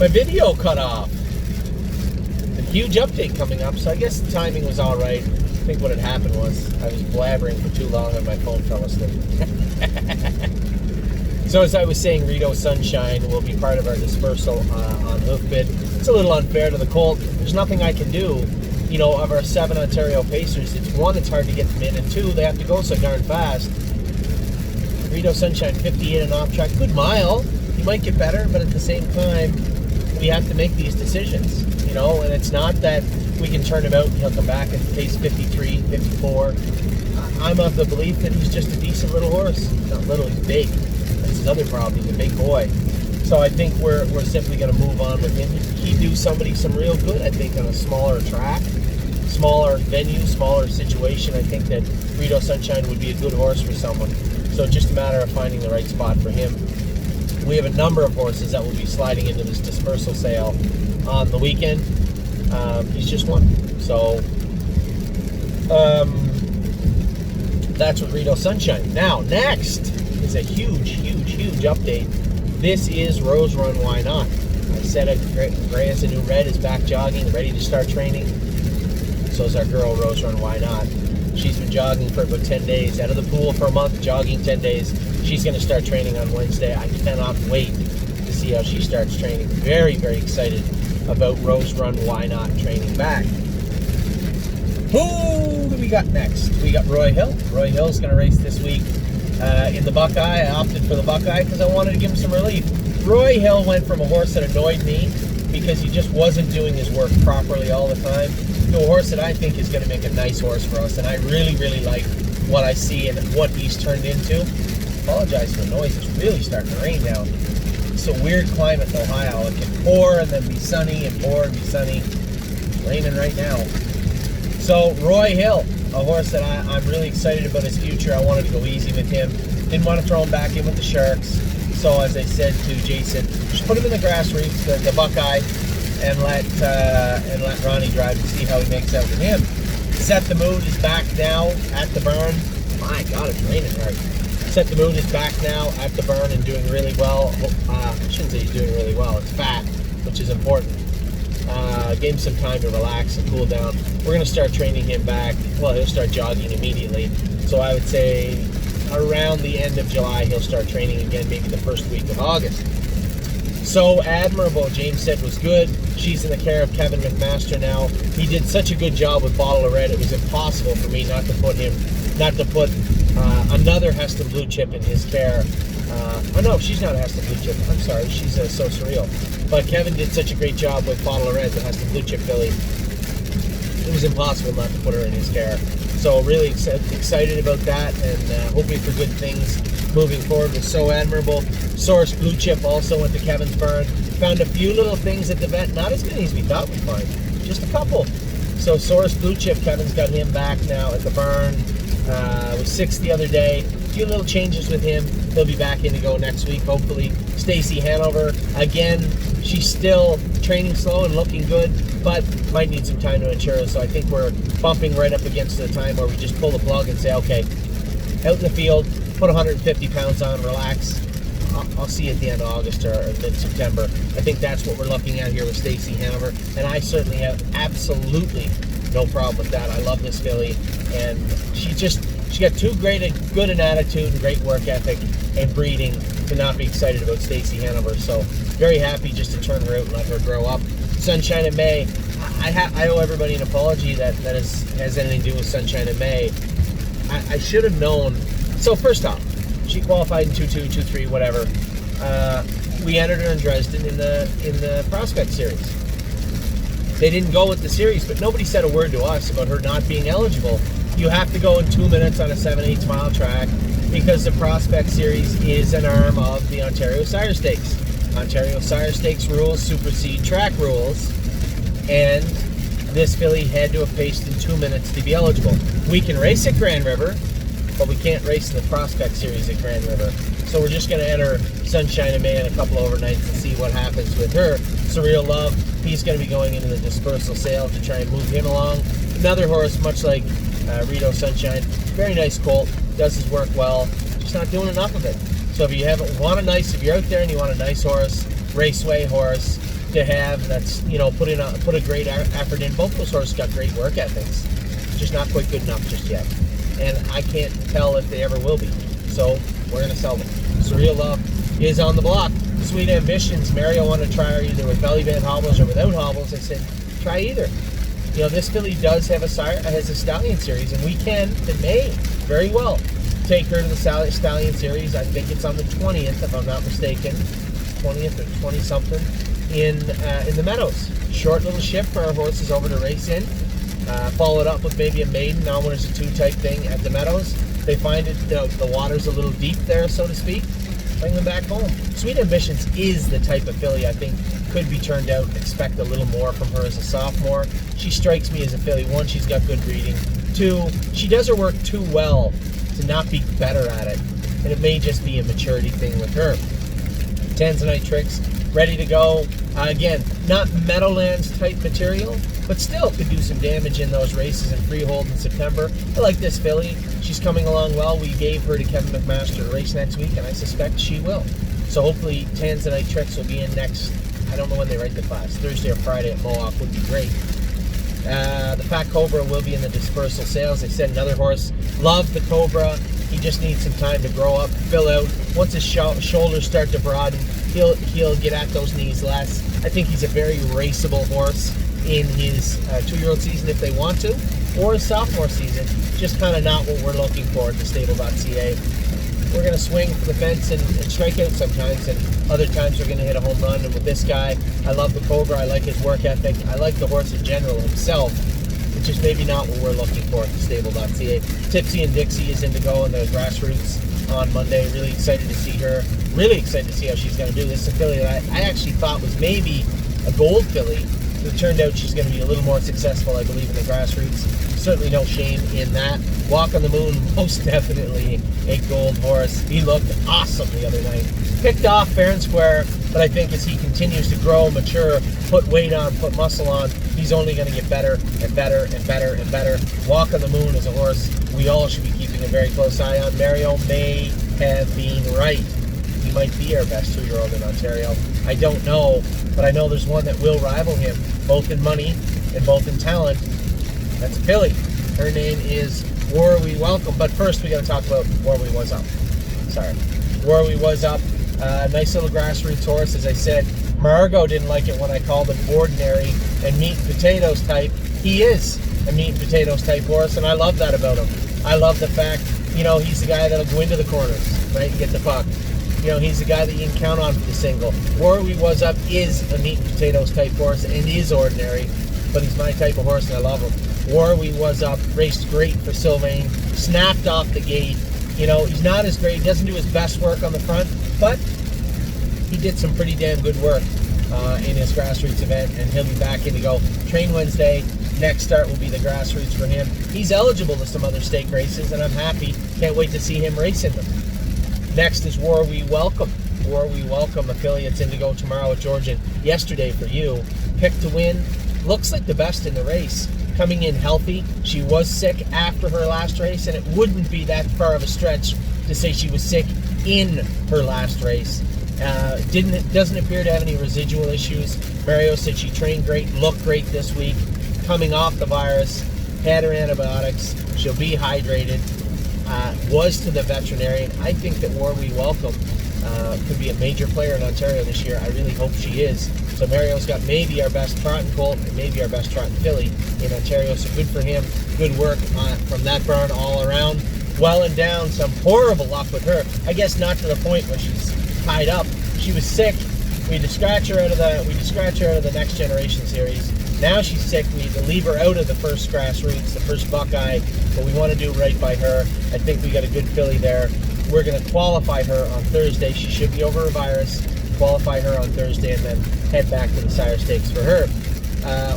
my video cut off. A huge update coming up, so I guess the timing was all right. I think what had happened was I was blabbering for too long and my phone fell asleep. So as I was saying, Rito Sunshine will be part of our dispersal on Hoofbit. It's a little unfair to the Colt. There's nothing I can do. You know, of our 7 Ontario Pacers, it's one, it's hard to get them in, and 2, they have to go so darn fast. Rito Sunshine, 58 and off track, good mile. He might get better, but at the same time, we have to make these decisions, you know, and it's not that we can turn him out and he'll come back and pace 53, 54. I'm of the belief that he's just a decent little horse. Not little, he's big. That's his other problem, he's a big boy. So I think we're simply going to move on with him. He'd do somebody some real good, I think, on a smaller track, smaller venue, smaller situation. I think that Rito Sunshine would be a good horse for someone. So it's just a matter of finding the right spot for him. We have a number of horses that will be sliding into this dispersal sale on the weekend. He's just one. So that's with Rito Sunshine. Now, next is a huge update. This is Rose Run Why Not. I said it, Gray as a New Red is back jogging, ready to start training. So is our girl, Rose Run Why Not. She's been jogging for about 10 days, out of the pool for a month, jogging 10 days. She's going to start training on Wednesday. I cannot wait to see how she starts training. Very, very excited about Rose Run Why Not training back. Who do we got next? We got Roy Hill. Roy Hill's going to race this week in the Buckeye. I opted for the Buckeye because I wanted to give him some relief. Roy Hill went from a horse that annoyed me because he just wasn't doing his work properly all the time to a horse that I think is going to make a nice horse for us, and I really, really like what I see and what he's turned into. Apologize for the noise. It's really starting to rain now. It's a weird climate in Ohio. It can pour and then be sunny and pour and be sunny. It's raining right now. So Roy Hill, a horse that I'm really excited about his future. I wanted to go easy with him. Didn't want to throw him back in with the Sharks. So as I said to Jason, just put him in the grassroots, the Buckeye, and let Ronnie drive and see how he makes out with him. Set the Mood is back now at the barn. My God, it's raining hard. Set the Mood is back now at the barn and doing really well. I shouldn't say he's doing really well. It's fat, which is important. Gave him some time to relax and cool down. We're going to start training him back. Well, he'll start jogging immediately. So I would say around the end of July, he'll start training again, maybe the first week of August. So Admirable, James said, was good. She's in the care of Kevin McMaster now. He did such a good job with Bottle of Red. It was impossible for me not to put another Heston Blue Chip in his care. Oh no, she's not a Heston Blue Chip. I'm sorry, she's a So Surreal. But Kevin did such a great job with Bottle of Red, the Heston Blue Chip filly. It was impossible not to put her in his care. So really excited about that, and hoping for good things moving forward with So Admirable. Source Blue Chip also went to Kevin's barn. Found a few little things at the vet, not as many as we thought we'd find, just a couple. So Source Blue Chip, Kevin's got him back now at the barn. Was 6th the other day. A few little changes with him. He'll be back in to go next week, hopefully. Stacy Hanover, again, she's still training slow and looking good, but might need some time to mature. So I think we're bumping right up against the time where we just pull the plug and say, okay, out in the field, put 150 pounds on, relax. I'll see you at the end of August or mid-September. I think that's what we're looking at here with Stacy Hanover, and I certainly have absolutely no problem with that. I love this filly, and she got too good an attitude and great work ethic and breeding to not be excited about Stacy Hanover. So very happy just to turn her out and let her grow up. Sunshine in May, I owe everybody an apology that has anything to do with Sunshine in May. I should have known. So first off, she qualified in 2-2, 2-3, whatever. We entered her in Dresden in the Prospect Series. They didn't go with the series, but nobody said a word to us about her not being eligible. You have to go in 2 minutes on a 7/8 mile track because the Prospect Series is an arm of the Ontario Sire Stakes. Ontario Sire Stakes rules supersede track rules, and this filly had to have paced in 2 minutes to be eligible. We can race at Grand River, but we can't race in the Prospect Series at Grand River. So we're just going to enter Sunshine in May in a couple overnights and see what happens with her. Surreal Love, he's going to be going into the dispersal sale to try and move him along. Another horse, much like Rito Sunshine, very nice colt, does his work well, just not doing enough of it. So if you're out there and you want a nice horse, raceway horse, to have that's, put a great effort in. Both those horses got great work ethics, just not quite good enough just yet, and I can't tell if they ever will be. So we're gonna sell them. Surreal Love is on the block. Sweet Ambitions, Mario wanted to try her either with belly band hobbles or without hobbles. I said, try either. This filly does have has a stallion series, and we can and may very well take her to the stallion series. I think it's on the 20th, if I'm not mistaken, 20th or 20 something in the Meadows. Short little ship for our horses over to race in. Follow it up with maybe a maiden non-winners of 2 type thing at the Meadows. They find it, the water's a little deep there, so to speak. Bring them back home. Sweet Ambitions is the type of filly I think could be turned out. Expect a little more from her as a sophomore. She strikes me as a filly. 1, she's got good breeding. 2, she does her work too well to not be better at it. And it may just be a maturity thing with her. Tanzanite Tricks, ready to go. Again, not Meadowlands type material, but still could do some damage in those races in Freehold in September. I like this filly. She's coming along well. We gave her to Kevin McMaster to race next week, and I suspect she will. So hopefully Tanzanite Tricks will be in next, I don't know when they write the class, Thursday or Friday at Mohawk would be great. The Fat Cobra will be in the dispersal sales. They said another horse loved the Cobra. He just needs some time to grow up, fill out. Once his shoulders start to broaden, he'll get at those knees less. I think he's a very raceable horse in his 2-year-old season if they want to, or his sophomore season. Just kind of not what we're looking for at the stable.ca. We're going to swing for the fence and strike out sometimes, and other times we're going to hit a home run. And with this guy, I love the Cobra. I like his work ethic. I like the horse in general himself. It's just maybe not what we're looking for at the stable.ca. Tipsy and Dixie is in to go in the grassroots on Monday. Really excited to see her. Really excited to see how she's going to do. This is a filly that I actually thought was maybe a gold filly. It turned out she's going to be a little more successful, I believe, in the grassroots. Certainly no shame in that. Walk on the Moon, most definitely a gold horse. He looked awesome the other night. Picked off fair and square, but I think as he continues to grow, mature, put weight on, put muscle on, he's only going to get better and better and better and better. Walk on the Moon is a horse we all should be keeping a very close eye on. Mario may have been right. He might be our best 2-year-old in Ontario. I don't know, but I know there's one that will rival him, both in money and both in talent. That's a filly. Her name is War We Welcome. But first, we got to talk about War We Was Up. Sorry. War We Was Up. Nice little grassroots horse. As I said, Margot didn't like it when I called him ordinary and meat and potatoes type. He is a meat and potatoes type horse, and I love that about him. I love the fact, he's the guy that'll go into the corners, right, and get the puck. He's the guy that you can count on for the single. War We Was Up is a meat and potatoes type horse and is ordinary, but he's my type of horse and I love him. War We Was Up raced great for Sylvain, snapped off the gate. He's not as great, he doesn't do his best work on the front, but he did some pretty damn good work in his grassroots event, and he'll be back in to go. Train Wednesday. Next start will be the grassroots for him. He's eligible to some other stake races, and I'm happy. Can't wait to see him race in them. Next is War We Welcome. War We Welcome, affiliates in to go tomorrow at Georgian. Yesterday for you. Picked to win. Looks like the best in the race. Coming in healthy. She was sick after her last race, and it wouldn't be that far of a stretch to say she was sick in her last race. Doesn't appear to have any residual issues. Mario said she trained great, looked great this week. Coming off the virus, had her antibiotics. She'll be hydrated. Was to the veterinarian. I think that War We Welcome could be a major player in Ontario this year. I really hope she is. So Mario's got maybe our best trotting colt and maybe our best trotting filly in Ontario. So good for him. Good work from that barn all around. Well and down. Some horrible luck with her. I guess not to the point where she's tied up. She was sick. We had to scratch her out of the Next Generation series. Now she's sick. We need to leave her out of the first grassroots, the first Buckeye, but we want to do right by her. I think we got a good filly there. We're going to qualify her on Thursday. She should be over her virus. Qualify her on Thursday and then head back to the Sire Stakes for her.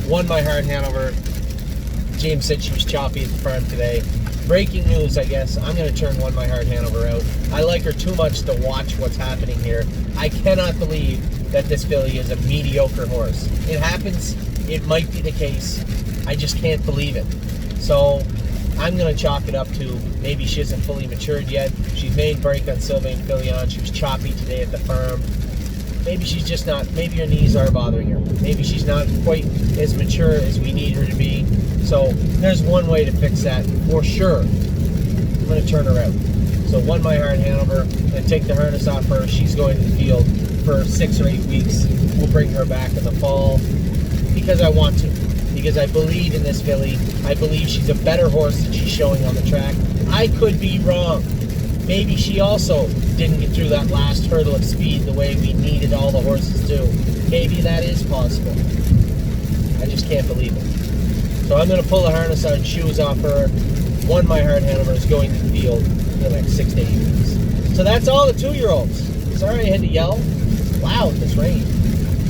Won My Heart Hanover. James said she was choppy at the farm today. Breaking news, I guess. I'm going to turn Won My Heart Hanover out. I like her too much to watch what's happening here. I cannot believe that this filly is a mediocre horse. It happens. It might be the case. I just can't believe it. So I'm going to chalk it up to maybe she isn't fully matured yet. She's made break on Sylvain Filion. She was choppy today at the farm. maybe she's just not, maybe her knees are bothering her. Maybe she's not quite as mature as we need her to be. So there's one way to fix that for sure. I'm going to turn her out. So won my heart, Hanover, and take the harness off her. She's going to the field for 6 or 8 weeks. We'll bring her back in the fall because I want to. Because I believe in this filly. I believe she's a better horse than she's showing on the track. I could be wrong. Maybe she also didn't get through that last hurdle of speed the way we needed all the horses to. Maybe that is possible. I just can't believe it. So I'm going to pull the harness out and shoes off her. Won my heart, Hanover is going to the field in the next 6 to 8 weeks. So that's all the 2-year-olds. Sorry I had to yell. Wow, this rain.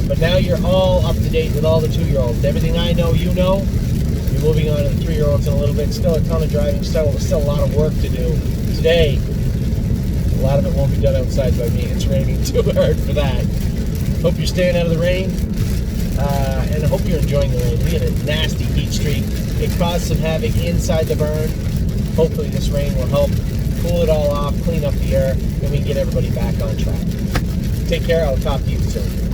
But now you're all up to date with all the 2-year-olds. Everything I know, you know. We're moving on to the 3-year-olds in a little bit. Still a ton of driving, still a lot of work to do. Today, a lot of it won't be done outside by me. It's raining too hard for that. Hope you're staying out of the rain. And I hope you're enjoying the rain. We had a nasty heat streak. It caused some havoc inside the barn. Hopefully this rain will help cool it all off, clean up the air, and we can get everybody back on track. Take care. I'll talk to you soon.